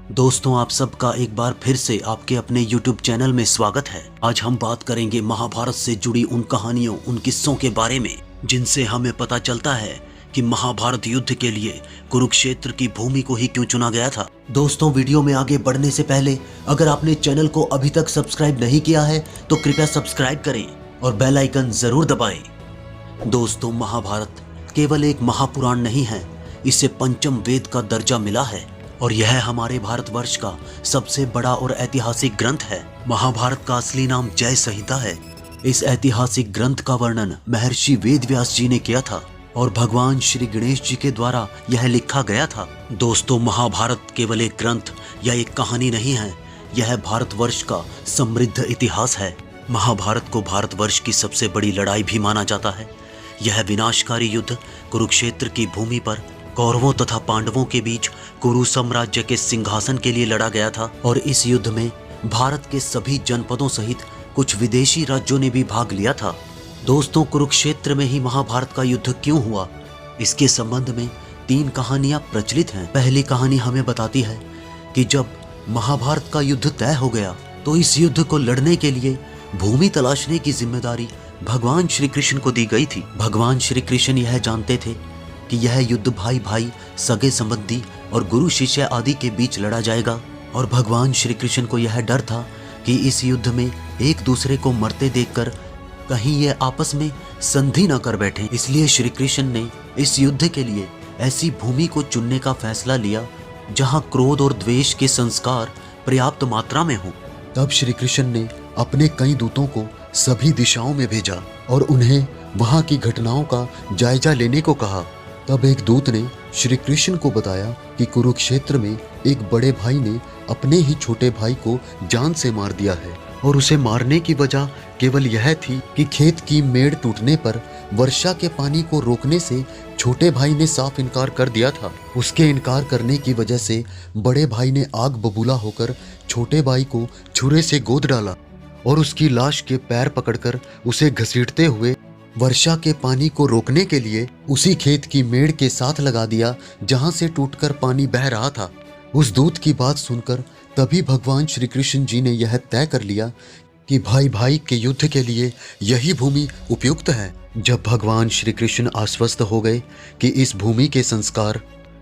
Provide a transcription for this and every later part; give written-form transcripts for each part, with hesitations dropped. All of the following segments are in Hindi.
दोस्तों, आप सबका एक बार फिर से आपके अपने YouTube चैनल में स्वागत है। आज हम बात करेंगे महाभारत से जुड़ी उन कहानियों, उन किस्सों के बारे में जिनसे हमें पता चलता है कि महाभारत युद्ध के लिए कुरुक्षेत्र की भूमि को ही क्यों चुना गया था। दोस्तों, वीडियो में आगे बढ़ने से पहले अगर आपने चैनल को अभी तक सब्सक्राइब नहीं किया है तो कृपया सब्सक्राइब करें और बेल आइकन जरूर दबाएं। दोस्तों, महाभारत केवल एक महापुराण नहीं है, इसे पंचम वेद का दर्जा मिला है और यह हमारे भारतवर्ष का सबसे बड़ा और ऐतिहासिक ग्रंथ है। महाभारत का असली नाम जय संहिता है। इस ऐतिहासिक ग्रंथ का वर्णन महर्षि वेदव्यास जी ने किया था और भगवान श्री गणेश जी के द्वारा यह लिखा गया था। दोस्तों, महाभारत केवल एक ग्रंथ या एक कहानी नहीं है, यह भारतवर्ष का समृद्ध इतिहास है। महाभारत को भारतवर्ष की सबसे बड़ी लड़ाई भी माना जाता है। यह विनाशकारी युद्ध कुरुक्षेत्र की भूमि पर कौरवों तथा पांडवों के बीच कुरु साम्राज्य के सिंहासन के लिए लड़ा गया था और इस युद्ध में भारत के सभी जनपदों सहित कुछ विदेशी राज्यों ने भी भाग लिया था। दोस्तों, कुरुक्षेत्र में ही महाभारत का युद्ध क्यों हुआ, इसके संबंध में 3 कहानियां प्रचलित हैं। पहली कहानी हमें बताती है कि जब महाभारत का युद्ध तय हो गया तो इस युद्ध को लड़ने के लिए भूमि तलाशने की जिम्मेदारी भगवान श्री कृष्ण को दी गई थी। भगवान श्री कृष्ण यह जानते थे कि यह युद्ध भाई भाई, सगे संबंधी और गुरु शिष्य आदि के बीच लड़ा जाएगा और भगवान श्री कृष्ण को यह डर था कि इस युद्ध में एक दूसरे को मरते देखकर कहीं ये आपस में संधि न कर बैठे। इसलिए श्री कृष्ण ने इस युद्ध के लिए ऐसी भूमि को चुनने का फैसला लिया जहां क्रोध और द्वेष के संस्कार पर्याप्त मात्रा में हों। तब श्री कृष्ण ने अपने कई दूतों को सभी दिशाओं में भेजा और उन्हें वहां की घटनाओं का जायजा लेने को कहा। तब एक दूत ने श्री कृष्ण को बताया कि कुरुक्षेत्र में एक बड़े भाई ने अपने ही छोटे भाई को जान से मार दिया है और उसे मारने की वजह केवल यह थी कि खेत की मेड़ टूटने पर वर्षा के पानी को रोकने से छोटे भाई ने साफ इनकार कर दिया था। उसके इनकार करने की वजह से बड़े भाई ने आग बबूला होकर छोटे भाई को छुरे से गोद डाला और उसकी लाश के पैर पकड़कर उसे घसीटते हुए वर्षा के पानी को रोकने के लिए उसी खेत की मेड़ के साथ लगा दिया जहां से टूटकर पानी बह रहा था। उस दूत की बात सुनकर तभी भगवान श्री कृष्ण जी ने यह तय कर लिया कि भाई भाई के युद्ध के लिए यही भूमि उपयुक्त है। जब भगवान श्री कृष्ण आश्वस्त हो गए कि इस भूमि के संस्कार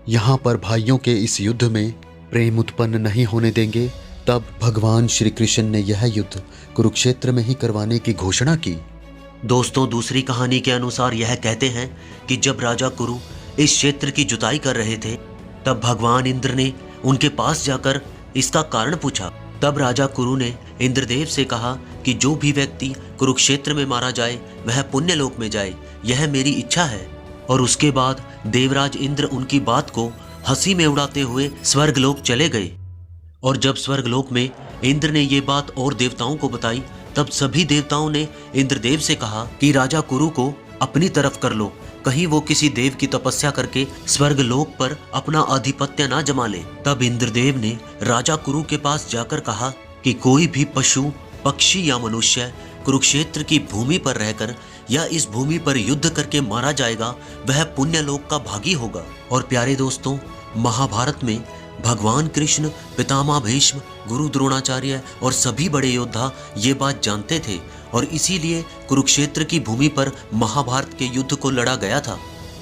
यहाँ पर भाइयों के इस युद्ध में प्रेम उत्पन्न नहीं होने देंगे, तब भगवान श्री कृष्ण ने यह युद्ध कुरुक्षेत्र में ही करवाने की घोषणा की। दोस्तों, दूसरी कहानी के अनुसार यह कहते हैं कि जब राजा कुरु इस क्षेत्र की जुताई कर रहे थे तब भगवान इंद्र ने उनके पास जाकर इसका कारण पूछा। तब राजा कुरु ने इंद्रदेव से कहा कि जो भी व्यक्ति कुरुक्षेत्र में मारा जाए वह पुण्यलोक में जाए, यह मेरी इच्छा है। और उसके बाद देवराज इंद्र उनकी बात को हंसी में उड़ाते हुए स्वर्गलोक चले गए। और जब स्वर्गलोक में इंद्र ने ये बात और देवताओं को बताई तब सभी देवताओं ने इंद्रदेव से कहा कि राजा कुरु को अपनी तरफ कर लो, कहीं वो किसी देव की तपस्या करके स्वर्गलोक पर अपना आधिपत्य ना जमा ले। तब इंद्रदेव ने राजा कुरु के पास जाकर कहा कि कोई भी पशु, पक्षी या मनुष्य कुरुक्षेत्र की भूमि पर रहकर या इस भूमि पर युद्ध करके मारा जाएगा वह पुण्यलोक का भागी होगा। और प्यारे दोस्तों, महाभारत में भगवान कृष्ण, पितामह भीष्म, गुरु द्रोणाचार्य और सभी बड़े योद्धा ये बात जानते थे और इसीलिए कुरुक्षेत्र की भूमि पर महाभारत के युद्ध को लड़ा गया था।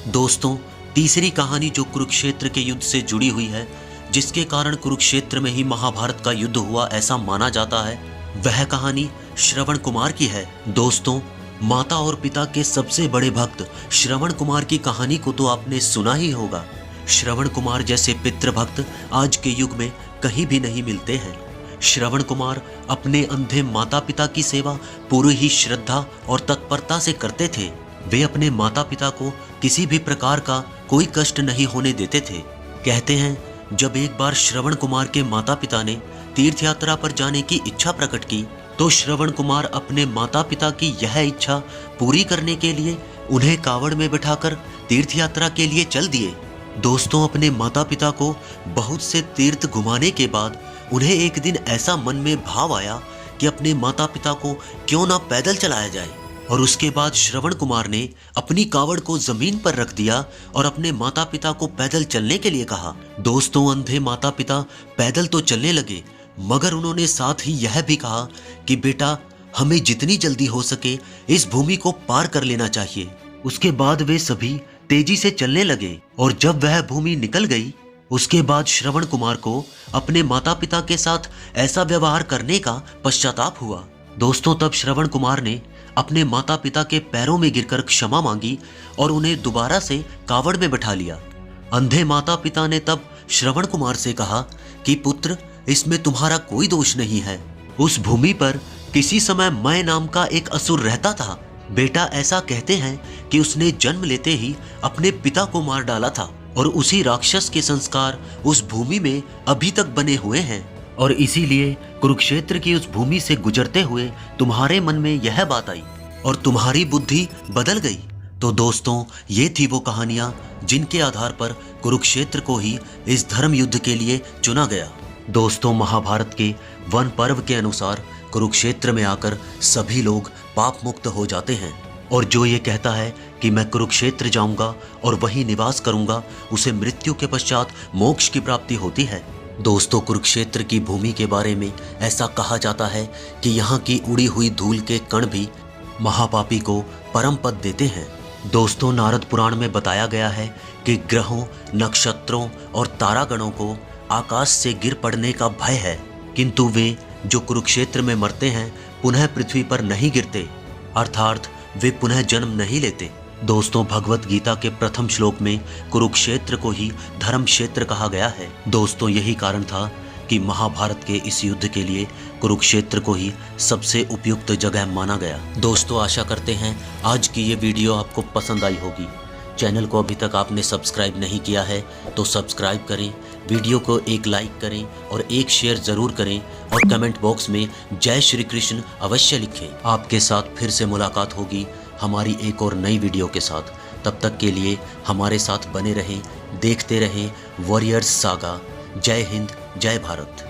दोस्तों, तीसरी कहानी जो कुरुक्षेत्र के युद्ध से जुड़ी हुई है, जिसके कारण कुरुक्षेत्र में ही महाभारत का युद्ध हुआ ऐसा माना जाता है, वह कहानी श्रवण कुमार की है। दोस्तों, माता और पिता के सबसे बड़े भक्त श्रवण कुमार की कहानी को तो आपने सुना ही होगा। श्रवण कुमार जैसे पितृभक्त आज के युग में कहीं भी नहीं मिलते हैं। श्रवण कुमार अपने अंधे माता पिता की सेवा पूरी ही श्रद्धा और तत्परता से करते थे। वे अपने माता पिता को किसी भी प्रकार का कोई कष्ट नहीं होने देते थे। कहते हैं, जब एक बार श्रवण कुमार के माता पिता ने तीर्थ यात्रा पर जाने की इच्छा प्रकट की तो श्रवण कुमार अपने माता पिता की यह इच्छा पूरी करने के लिए उन्हें कावड़ में बिठाकर तीर्थ यात्रा के लिए चल दिए। दोस्तों, अपने माता पिता को बहुत से तीर्थ घुमाने के बाद उन्हें एक दिन ऐसा मन में भाव आया कि अपने माता पिता को क्यों ना पैदल चलाया जाए। और उसके बाद श्रवण कुमार ने अपनी कावड़ को जमीन पर रख दिया और अपने माता पिता को पैदल चलने के लिए कहा। दोस्तों, अंधे माता पिता पैदल तो चलने लगे, मगर उन्होंने साथ ही यह भी कहा कि बेटा, हमें जितनी जल्दी हो सके इस भूमि को पार कर लेना चाहिए। उसके बाद वे सभी तेजी से चलने लगे और जब वह भूमि निकल गई, उसके बाद श्रवण कुमार को अपने माता पिता के साथ ऐसा व्यवहार करने का पश्चाताप हुआ। दोस्तों, तब श्रवण कुमार ने अपने माता पिता के पैरों में गिरकर क्षमा मांगी और उन्हें दोबारा से कावड़ में बैठा लिया। अंधे माता पिता ने तब श्रवण कुमार से कहा कि पुत्र, इसमें तुम्हारा कोई दोष नहीं है। उस भूमि पर किसी समय मय नाम का एक असुर रहता था। बेटा, ऐसा कहते हैं कि उसने जन्म लेते ही अपने पिता को मार डाला था और उसी राक्षस के संस्कार उस भूमि में अभी तक बने हुए हैं और इसीलिए कुरुक्षेत्र की उस भूमि से गुजरते हुए तुम्हारे मन में यह बात आई और तुम्हारी बुद्धि बदल गई। तो दोस्तों, ये थी वो कहानियां जिनके आधार पर कुरुक्षेत्र को ही इस धर्म युद्ध के लिए चुना गया। दोस्तों, महाभारत के वन पर्व के अनुसार कुरुक्षेत्र में आकर सभी लोग पाप मुक्त हो जाते हैं और जो ये कहता है कि मैं कुरुक्षेत्र जाऊंगा और वहीं निवास करूंगा, उसे मृत्यु के पश्चात मोक्ष की प्राप्ति होती है। दोस्तों, कुरुक्षेत्र की भूमि के बारे में ऐसा कहा जाता है कि यहाँ की उड़ी हुई धूल के कण भी महापापी को परम पद देते हैं। दोस्तों, नारद पुराण में बताया गया है कि ग्रहों, नक्षत्रों और तारागणों को आकाश से गिर पड़ने का भय है, किंतु वे जो कुरुक्षेत्र में मरते हैं पुनः पृथ्वी पर नहीं गिरते, अर्थात वे पुनः जन्म नहीं लेते। दोस्तों, भगवत गीता के प्रथम श्लोक में कुरुक्षेत्र को ही धर्म क्षेत्र कहा गया है। दोस्तों, यही कारण था कि महाभारत के इस युद्ध के लिए कुरुक्षेत्र को ही सबसे उपयुक्त जगह माना गया। दोस्तों, आशा करते हैं आज की ये वीडियो आपको पसंद आई होगी। चैनल को अभी तक आपने सब्सक्राइब नहीं किया है तो सब्सक्राइब करें, वीडियो को एक लाइक करें और एक शेयर ज़रूर करें और कमेंट बॉक्स में जय श्री कृष्ण अवश्य लिखें। आपके साथ फिर से मुलाकात होगी हमारी एक और नई वीडियो के साथ। तब तक के लिए हमारे साथ बने रहें, देखते रहें वॉरियर्स सागा। जय हिंद, जय भारत।